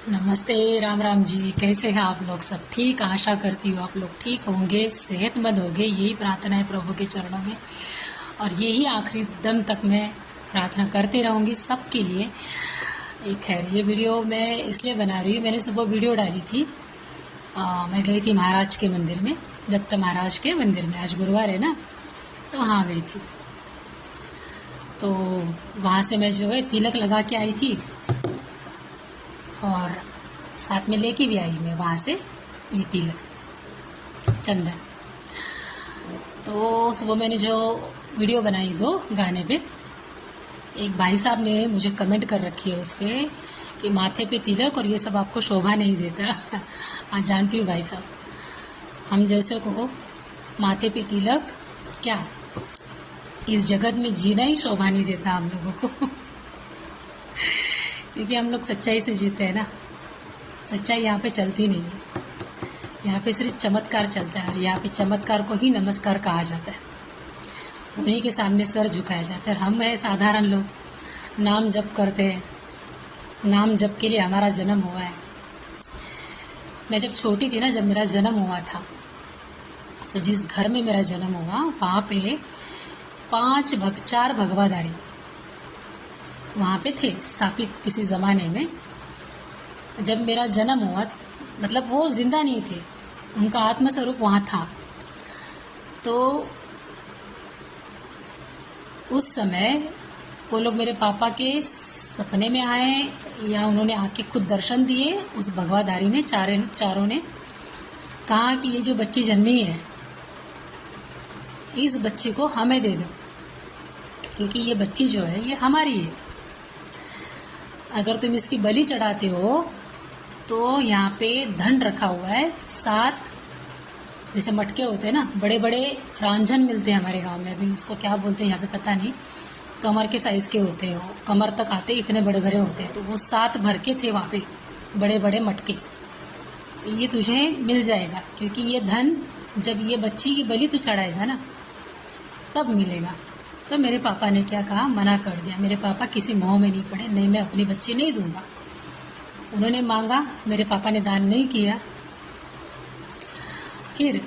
नमस्ते। राम राम जी, कैसे हैं आप लोग? सब ठीक? आशा करती हूँ आप लोग ठीक होंगे, सेहतमंद होंगे। यही प्रार्थना है प्रभु के चरणों में, और यही आखिरी दम तक मैं प्रार्थना करती रहूँगी सबके लिए। खैर, ये वीडियो मैं इसलिए बना रही हूँ, मैंने सुबह वीडियो डाली थी। मैं गई थी महाराज के मंदिर में, दत्त महाराज के मंदिर में। आज गुरुवार है ना, तो वहाँ गई थी। तो वहाँ से मैं जो है तिलक लगा के आई थी, और साथ में लेके भी आई मैं वहाँ से ये तिलक, चंदन। तो सुबह मैंने जो वीडियो बनाई दो गाने पे, एक भाई साहब ने मुझे कमेंट कर रखी है उस पर कि माथे पे तिलक और ये सब आपको शोभा नहीं देता। हाँ, जानती हूँ भाई साहब, हम जैसे को माथे पे तिलक क्या इस जगत में जीना ही शोभा नहीं देता हम लोगों को। क्योंकि हम लोग सच्चाई से जीते हैं ना। सच्चाई यहाँ पे चलती नहीं है, यहाँ पे सिर्फ चमत्कार चलता है, और यहाँ पे चमत्कार को ही नमस्कार कहा जाता है। उन्हीं के सामने सर झुकाया जाता है। हम है साधारण लोग, नाम जप करते हैं, नाम जप के लिए हमारा जन्म हुआ है। मैं जब छोटी थी ना, जब मेरा जन्म हुआ था, तो जिस घर में मेरा जन्म हुआ वहाँ पे 4 भगवाधारी वहाँ पे थे स्थापित किसी ज़माने में। जब मेरा जन्म हुआ, मतलब वो जिंदा नहीं थे, उनका आत्मस्वरूप वहाँ था। तो उस समय वो लोग मेरे पापा के सपने में आए, या उन्होंने आके खुद दर्शन दिए। उस भगवाधारी ने, चारों ने कहा कि ये जो बच्ची जन्मी है, इस बच्ची को हमें दे दो, क्योंकि ये बच्ची जो है ये हमारी है। अगर तुम इसकी बलि चढ़ाते हो तो यहाँ पे धन रखा हुआ है 7, जैसे मटके होते हैं ना, बड़े बड़े रांझन मिलते हैं हमारे गांव में। अभी उसको क्या बोलते हैं यहाँ पे पता नहीं, कमर के साइज के होते हैं, वो कमर तक आते, इतने बड़े बड़े होते हैं। तो वो 7 भर के थे वहाँ पे, बड़े बड़े मटके। ये तुझे मिल जाएगा, क्योंकि ये धन जब ये बच्ची की बलि तू चढ़ाएगा ना, तब मिलेगा। तो मेरे पापा ने क्या कहा, मना कर दिया। मेरे पापा किसी मोह में नहीं पड़े, नहीं मैं अपनी बच्ची नहीं दूंगा। उन्होंने मांगा, मेरे पापा ने दान नहीं किया। फिर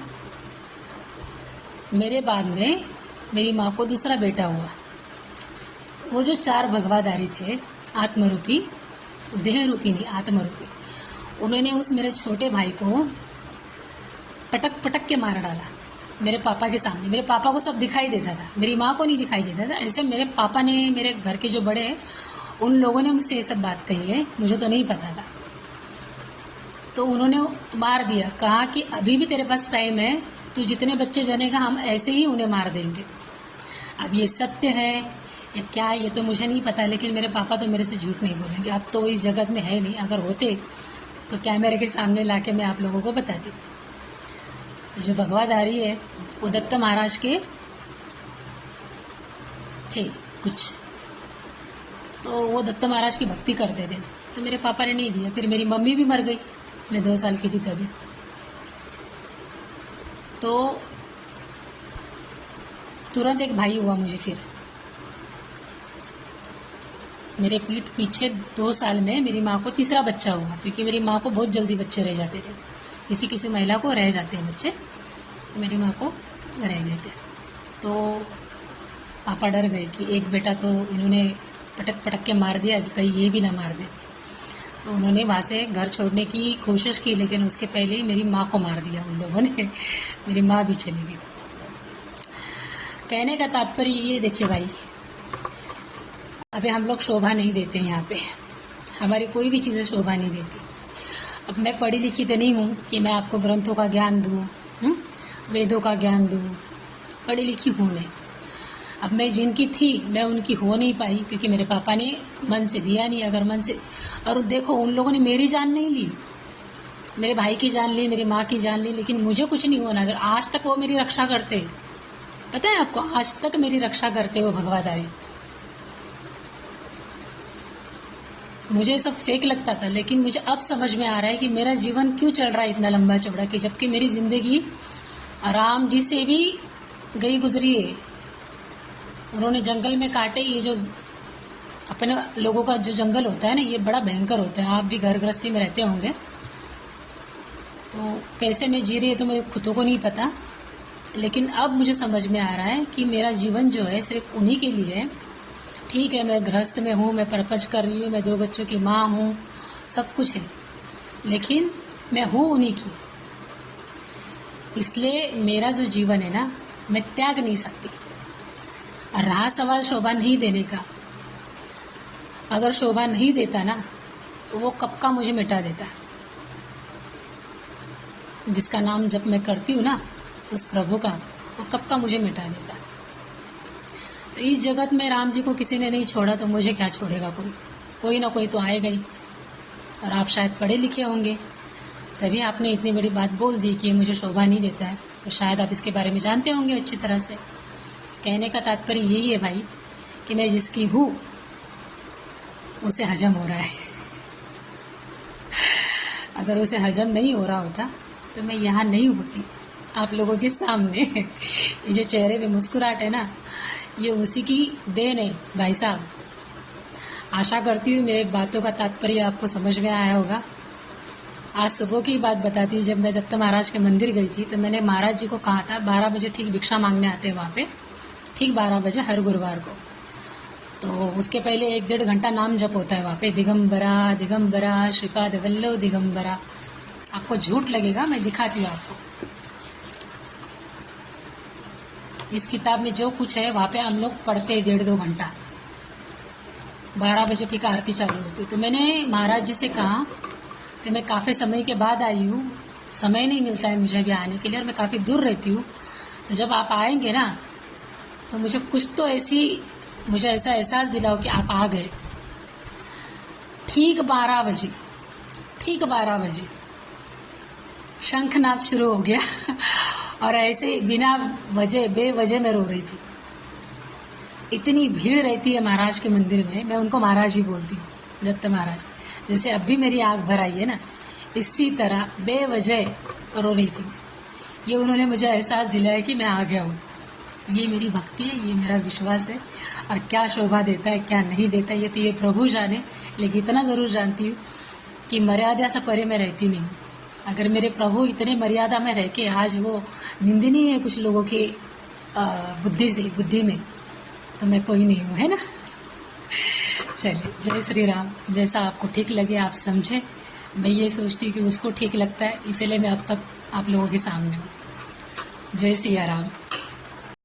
मेरे बाद में मेरी माँ को दूसरा बेटा हुआ। तो वो जो 4 भगवाधारी थे, आत्मरूपी, देह रूपी नहीं, आत्मरूपी, उन्होंने उस मेरे छोटे भाई को पटक पटक के मार डाला मेरे पापा के सामने। मेरे पापा को सब दिखाई देता था, मेरी माँ को नहीं दिखाई देता था। ऐसे मेरे पापा ने, मेरे घर के जो बड़े हैं, उन लोगों ने मुझसे ये सब बात कही है, मुझे तो नहीं पता था। तो उन्होंने मार दिया, कहा कि अभी भी तेरे पास टाइम है, तू जितने बच्चे जनेगा हम ऐसे ही उन्हें मार देंगे। अब ये सत्य है या क्या, ये तो मुझे नहीं पता, लेकिन मेरे पापा तो मेरे से झूठ नहीं बोलेंगे। अब तो इस जगत में है नहीं, अगर होते तो कैमरे के सामने लाके मैं आप लोगों को बताती। तो जो भगवाधारी है वो दत्त महाराज के थे कुछ, तो वो दत्त महाराज की भक्ति करते थे। तो मेरे पापा ने नहीं दिया। फिर मेरी मम्मी भी मर गई, मैं 2 साल की थी तभी। तो तुरंत एक भाई हुआ मुझे। फिर मेरे पीठ पीछे 2 साल में मेरी माँ को तीसरा बच्चा हुआ, क्योंकि मेरी माँ को बहुत जल्दी बच्चे रह जाते थे। किसी किसी महिला को रह जाते हैं बच्चे, मेरी माँ को रह गए थे। तो पापा डर गए कि एक बेटा तो इन्होंने पटक पटक के मार दिया, अभी कहीं ये भी ना मार दे। तो उन्होंने वहाँ से घर छोड़ने की कोशिश की, लेकिन उसके पहले ही मेरी माँ को मार दिया उन लोगों ने। मेरी माँ भी चली गई। कहने का तात्पर्य ये, देखिए भाई, अभी हम लोग शोभा नहीं देते हैं यहाँ पे, हमारी कोई भी चीज़ें शोभा नहीं देती। अब मैं पढ़ी लिखी तो नहीं हूँ कि मैं आपको ग्रंथों का ज्ञान दूँ, वेदों का ज्ञान दूँ, पढ़ी लिखी हूँ नहीं। अब मैं जिनकी थी मैं उनकी हो नहीं पाई, क्योंकि मेरे पापा ने मन से दिया नहीं। अगर मन से, और देखो उन लोगों ने मेरी जान नहीं ली, मेरे भाई की जान ली, मेरी माँ की जान ली, लेकिन मुझे कुछ नहीं होना। अगर आज तक वो मेरी रक्षा करते, पता है आपको, आज तक मेरी रक्षा करते वो भगवाधारी। मुझे सब फेक लगता था, लेकिन मुझे अब समझ में आ रहा है कि मेरा जीवन क्यों चल रहा है इतना लंबा चौड़ा, कि जबकि मेरी जिंदगी राम जी से भी गई गुजरी है। उन्होंने जंगल में काटे, ये जो अपने लोगों का जो जंगल होता है ना, ये बड़ा भयंकर होता है। आप भी घर गृहस्थी में रहते होंगे, तो कैसे मैं जी रही है तो मुझे खुद को नहीं पता, लेकिन अब मुझे समझ में आ रहा है कि मेरा जीवन जो है सिर्फ उन्हीं के लिए है। ठीक है, मैं गृहस्थ में हूँ, मैं परपच कर रही हूँ, मैं 2 बच्चों की माँ हूँ, सब कुछ है, लेकिन मैं हूँ उन्हीं की। इसलिए मेरा जो जीवन है ना, मैं त्याग नहीं सकती। और रहा सवाल शोभा नहीं देने का, अगर शोभा नहीं देता ना, तो वो कब का मुझे मिटा देता। जिसका नाम जब मैं करती हूँ ना, उस प्रभु का, वो कब का मुझे मिटा देता। तो इस जगत में राम जी को किसी ने नहीं छोड़ा, तो मुझे क्या छोड़ेगा कोई। कोई ना कोई तो आएगा ही। और आप शायद पढ़े लिखे होंगे, तभी आपने इतनी बड़ी बात बोल दी कि ये मुझे शोभा नहीं देता है। तो शायद आप इसके बारे में जानते होंगे अच्छी तरह से। कहने का तात्पर्य यही है भाई, कि मैं जिसकी हूँ उसे हजम हो रहा है। अगर उसे हजम नहीं हो रहा होता तो मैं यहाँ नहीं होती आप लोगों के सामने। ये जो चेहरे पे मुस्कुराहट है ना, ये उसी की देन है भाई साहब। आशा करती हूँ मेरे बातों का तात्पर्य आपको समझ में आया होगा। आज सुबह की बात बताती हूँ, जब मैं दत्त महाराज के मंदिर गई थी, तो मैंने महाराज जी को कहा था 12 बजे ठीक भिक्षा मांगने आते हैं वहाँ पे, ठीक 12 बजे हर गुरुवार को। तो उसके पहले 1-1.5 घंटा नाम जप होता है वहाँ पे, दिगंबरा दिगंबरा श्रीपाद वल्लभ दिगंबरा। आपको झूठ लगेगा, मैं दिखाती हूँ आपको। इस किताब में जो कुछ है वहाँ पे हम लोग पढ़ते हैं 1.5-2 घंटा। 12 बजे ठीक आरती चालू होती। तो मैंने महाराज जी से कहा कि मैं काफ़ी समय के बाद आई हूँ, समय नहीं मिलता है मुझे अभी आने के लिए, और मैं काफ़ी दूर रहती हूँ। तो जब आप आएंगे ना, तो मुझे कुछ तो मुझे ऐसा एहसास दिलाओ कि आप आ गए। ठीक 12 बजे शंखनाद शुरू हो गया। और ऐसे बिना वजह बेवजह मैं रो रही थी। इतनी भीड़ रहती है महाराज के मंदिर में, मैं उनको महाराज ही बोलती हूँ, दत्त महाराज। जैसे अब भी मेरी आँख भर आई है ना, इसी तरह बेवजह रो रही थी मैं। ये उन्होंने मुझे एहसास दिलाया कि मैं आ गया हूँ। ये मेरी भक्ति है, ये मेरा विश्वास है। और क्या शोभा देता है क्या नहीं देता, ये तो ये प्रभु जाने। लेकिन इतना ज़रूर जानती हूँ कि मर्यादा से परे मैं रहती नहीं हूँ। अगर मेरे प्रभु इतने मर्यादा में रह के आज वो निंदनीय है कुछ लोगों की बुद्धि में, तो मैं कोई नहीं हूँ, है ना। चलिए, जय श्री राम। जैसा आपको ठीक लगे आप समझे। मैं ये सोचती हूँ कि उसको ठीक लगता है, इसलिए मैं अब तक आप लोगों के सामने हूँ। जय सिया राम।